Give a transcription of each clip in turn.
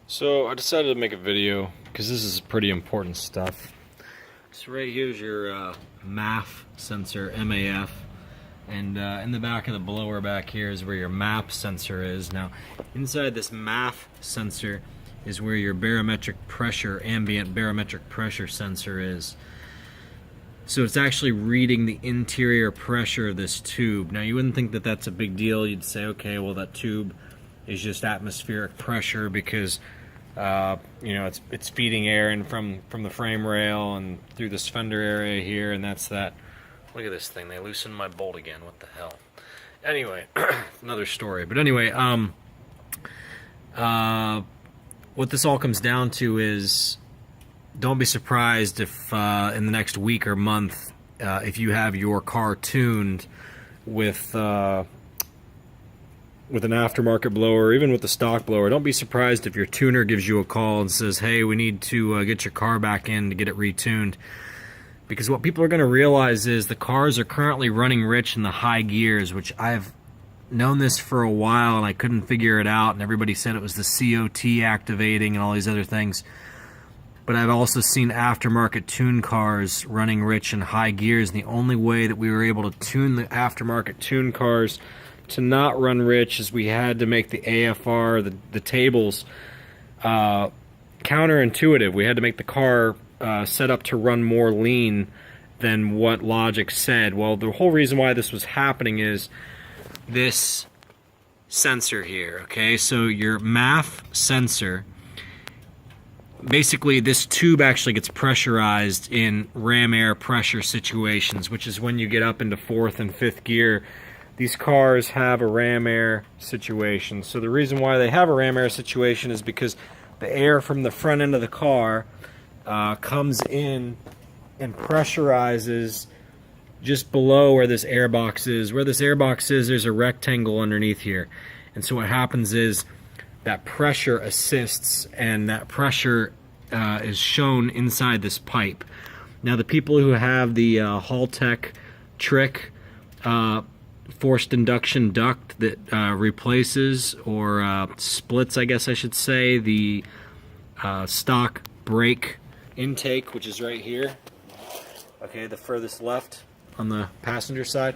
So I decided to make a video because this is pretty important stuff. So right here's your MAF sensor, MAF, and in the back of the blower back here is where your MAP sensor is. Now inside this MAF sensor is where your barometric pressure, ambient barometric pressure sensor is. So it's actually reading the interior pressure of this tube. Now you wouldn't think that that's a big deal. You'd say, okay, well that tube is just atmospheric pressure because you know, it's feeding air in from the frame rail and through this fender area here, and that's that. Look at this thing, they loosened my bolt again, what the hell. Anyway, another story. But anyway, what this all comes down to is, don't be surprised if in the next week or month, if you have your car tuned with an aftermarket blower, or even with the stock blower, don't be surprised if your tuner gives you a call and says, hey, we need to get your car back in to get it retuned. Because what people are going to realize is the cars are currently running rich in the high gears, which I've known this for a while and I couldn't figure it out, and everybody said it was the COT activating and all these other things. But I've also seen aftermarket tune cars running rich in high gears, and the only way that we were able to tune the aftermarket tune cars to not run rich is we had to make the AFR, the tables, counterintuitive. We had to make the car set up to run more lean than what logic said. Well, the whole reason why this was happening is this sensor here, okay? So your MAF sensor, basically this tube actually gets pressurized in ram air pressure situations, which is when you get up into fourth and fifth gear. These cars have a ram air situation. So the reason why they have a ram air situation is because the air from the front end of the car comes in and pressurizes just below where this air box is. Where this air box is, there's a rectangle underneath here. And so what happens is that pressure assists, and that pressure is shown inside this pipe. Now the people who have the Haltech trick forced induction duct that replaces or splits, I guess I should say, the stock brake intake, which is right here, okay, the furthest left on the passenger side.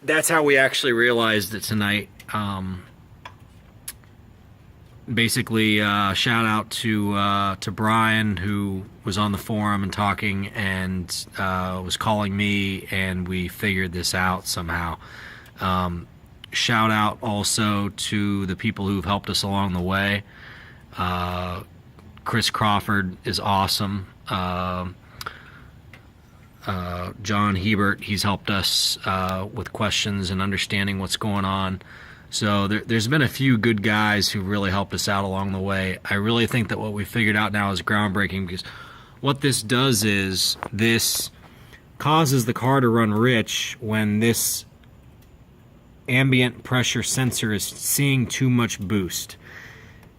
That's how we actually realized it tonight. Basically, shout out to Brian, who was on the forum and talking, and was calling me, and we figured this out somehow. Shout out also to the people who've helped us along the way. Chris Crawford is awesome. John Hebert, he's helped us with questions and understanding what's going on. So there's been a few good guys who really helped us out along the way. I really think that what we figured out now is groundbreaking, because what this does is this causes the car to run rich when this ambient pressure sensor is seeing too much boost,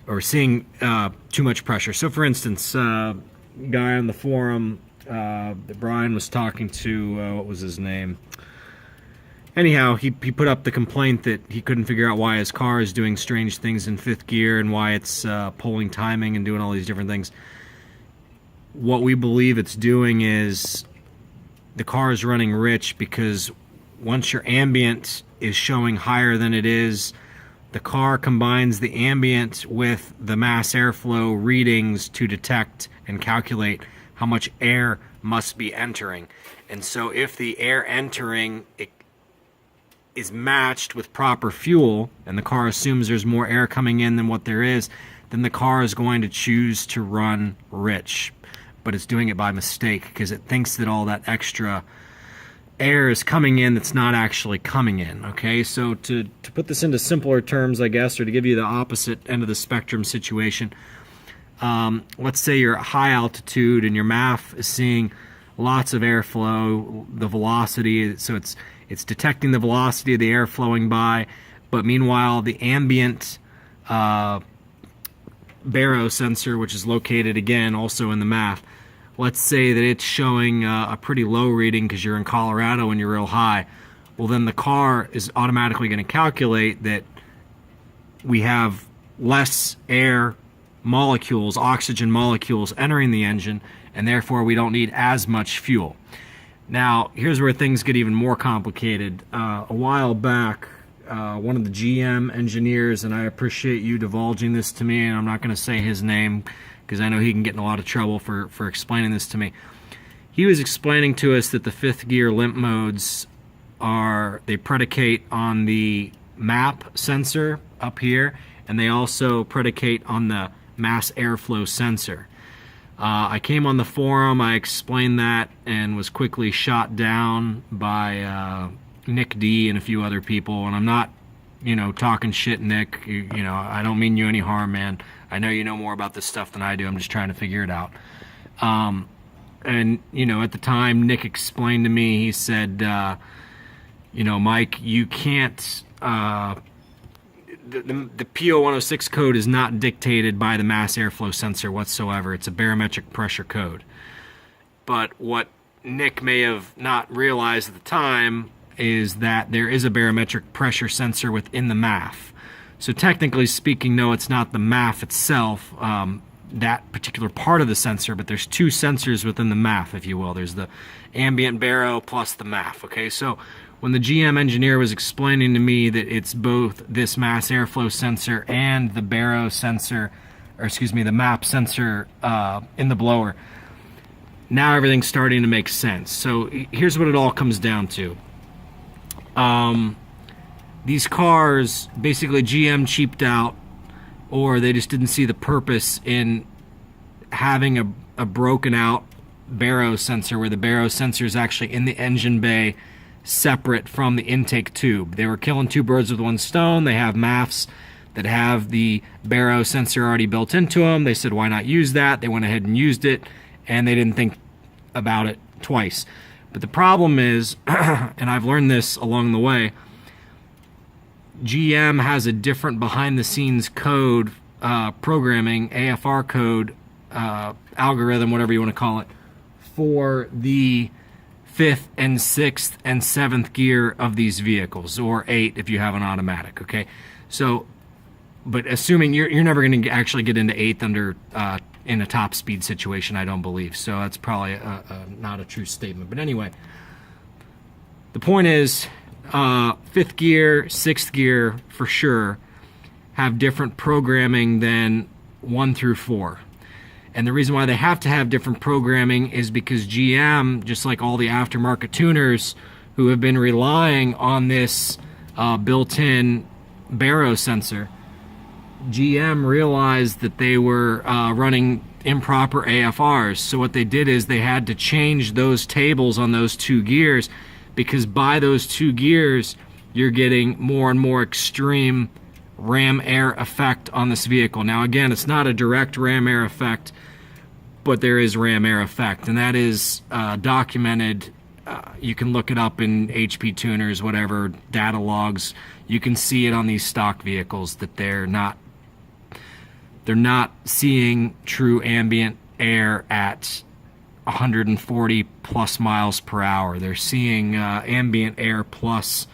or seeing too much pressure. So for instance, guy on the forum that Brian was talking to, what was his name? Anyhow, he put up the complaint that he couldn't figure out why his car is doing strange things in fifth gear and why it's pulling timing and doing all these different things. What we believe it's doing is the car is running rich because once your ambient is showing higher than it is, the car combines the ambient with the mass airflow readings to detect and calculate how much air must be entering. And so if the air entering is matched with proper fuel, and the car assumes there's more air coming in than what there is, then the car is going to choose to run rich. But it's doing it by mistake because it thinks that all that extra air is coming in that's not actually coming in. Okay, so to put this into simpler terms, I guess, or to give you the opposite end of the spectrum situation, let's say you're at high altitude and your MAF is seeing lots of airflow, the velocity, so it's detecting the velocity of the air flowing by, but meanwhile the ambient baro sensor, which is located again also in the MAF, let's say that it's showing a pretty low reading because you're in Colorado and you're real high. Well, then the car is automatically going to calculate that we have less air molecules, oxygen molecules entering the engine, and therefore we don't need as much fuel. Now, here's where things get even more complicated. A while back, one of the GM engineers, and I appreciate you divulging this to me, and I'm not going to say his name because I know he can get in a lot of trouble for explaining this to me. He was explaining to us that the fifth gear limp modes they predicate on the map sensor up here, and they also predicate on the mass airflow sensor. I came on the forum, I explained that, and was quickly shot down by Nick D and a few other people. And I'm not, talking shit, Nick. I don't mean you any harm, man. I know you know more about this stuff than I do. I'm just trying to figure it out. And at the time, Nick explained to me, he said, Mike, you can't... The P0106 code is not dictated by the mass airflow sensor whatsoever. It's a barometric pressure code. But what Nick may have not realized at the time is that there is a barometric pressure sensor within the MAF. So technically speaking, no, it's not the MAF itself, that particular part of the sensor, but there's two sensors within the MAF, if you will. There's the ambient baro plus the MAF, okay? So when the GM engineer was explaining to me that it's both this mass airflow sensor and the baro sensor, or excuse me, the MAP sensor in the blower, now everything's starting to make sense. So here's what it all comes down to. These cars, basically GM cheaped out, or they just didn't see the purpose in having a broken out baro sensor, where the baro sensor is actually in the engine bay, separate from the intake tube. They were killing two birds with one stone. They have MAFs that have the baro sensor already built into them. They said, why not use that? They went ahead and used it, and they didn't think about it twice. But the problem is, and I've learned this along the way, GM has a different behind-the-scenes code, programming, AFR code, algorithm, whatever you want to call it, for the fifth and sixth and seventh gear of these vehicles, or 8 if you have an automatic, okay? So, but assuming you're never going to actually get into 8th under in a top speed situation, I don't believe. So that's probably not a true statement. But anyway, the point is, 5th gear, 6th gear for sure have different programming than 1 through 4. And the reason why they have to have different programming is because GM, just like all the aftermarket tuners who have been relying on this built-in baro sensor, GM realized that they were running improper AFRs. So what they did is they had to change those tables on those 2 gears, because by those 2 gears, you're getting more and more extreme ram air effect on this vehicle. Now again, it's not a direct ram air effect, but there is ram air effect, and that is documented. You can look it up in HP tuners, whatever, data logs. You can see it on these stock vehicles that they're not seeing true ambient air at 140 plus miles per hour. They're seeing ambient air plus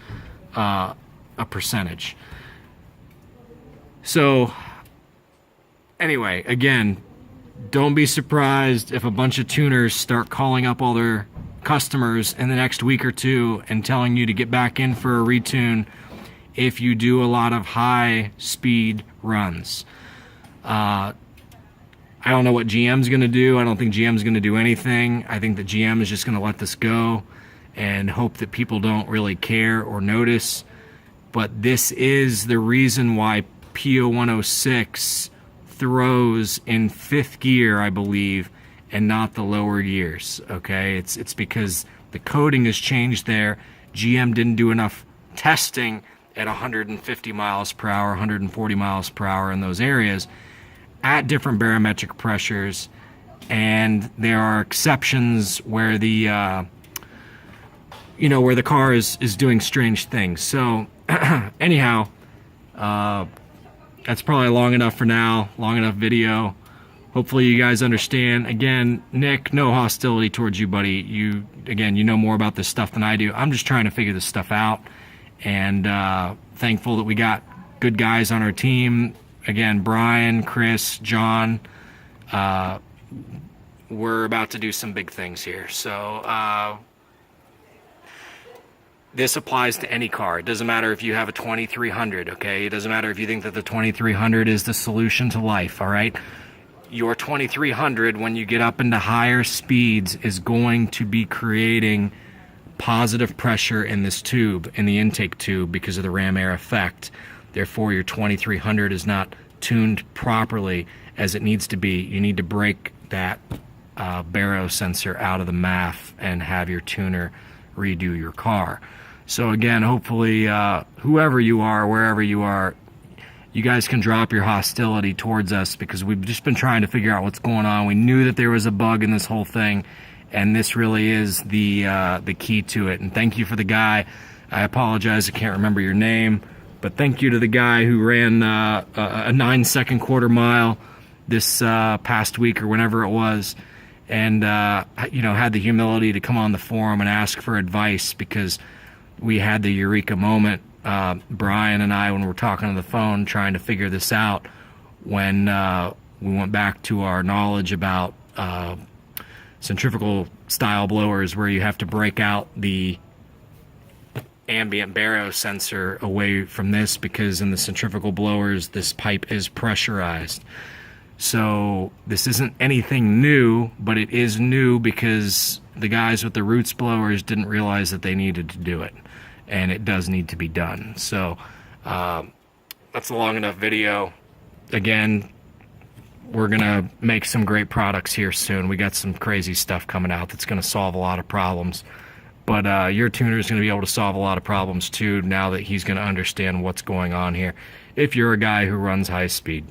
a percentage. So anyway, again, don't be surprised if a bunch of tuners start calling up all their customers in the next week or two and telling you to get back in for a retune if you do a lot of high speed runs. I don't know what GM's going to do. I don't think GM's going to do anything. I think that GM is just going to let this go and hope that people don't really care or notice. But this is the reason why P0106 throws in 5th gear, I believe, and not the lower gears. Okay, it's because the coding has changed there. GM didn't do enough testing at 150 miles per hour, 140 miles per hour in those areas at different barometric pressures, and there are exceptions where the where the car is doing strange things. So anyhow, that's probably long enough for now, long enough video. Hopefully you guys understand. Again, Nick, no hostility towards you, buddy. You know more about this stuff than I do. I'm just trying to figure this stuff out, and thankful that we got good guys on our team again, Brian, Chris, John, we're about to do some big things here. So this applies to any car. It doesn't matter if you have a 2300, okay? It doesn't matter if you think that the 2300 is the solution to life, all right? Your 2300, when you get up into higher speeds, is going to be creating positive pressure in this tube, in the intake tube, because of the ram air effect. Therefore, your 2300 is not tuned properly as it needs to be. You need to break that baro sensor out of the MAF and have your tuner redo your car. So again, hopefully, whoever you are, wherever you are, you guys can drop your hostility towards us, because we've just been trying to figure out what's going on. We knew that there was a bug in this whole thing, and this really is the key to it. And thank you for the guy. I apologize, I can't remember your name, but thank you to the guy who ran a 9-second quarter mile this past week or whenever it was, and you know, had the humility to come on the forum and ask for advice, because we had the eureka moment, Brian and I, when we were talking on the phone trying to figure this out, when we went back to our knowledge about centrifugal style blowers, where you have to break out the ambient baro sensor away from this, because in the centrifugal blowers this pipe is pressurized. So this isn't anything new, but it is new because the guys with the roots blowers didn't realize that they needed to do it, and it does need to be done. So that's a long enough video. Again, we're gonna make some great products here soon. We got some crazy stuff coming out that's gonna solve a lot of problems, but your tuner is gonna be able to solve a lot of problems too, now that he's gonna understand what's going on here, if you're a guy who runs high speed.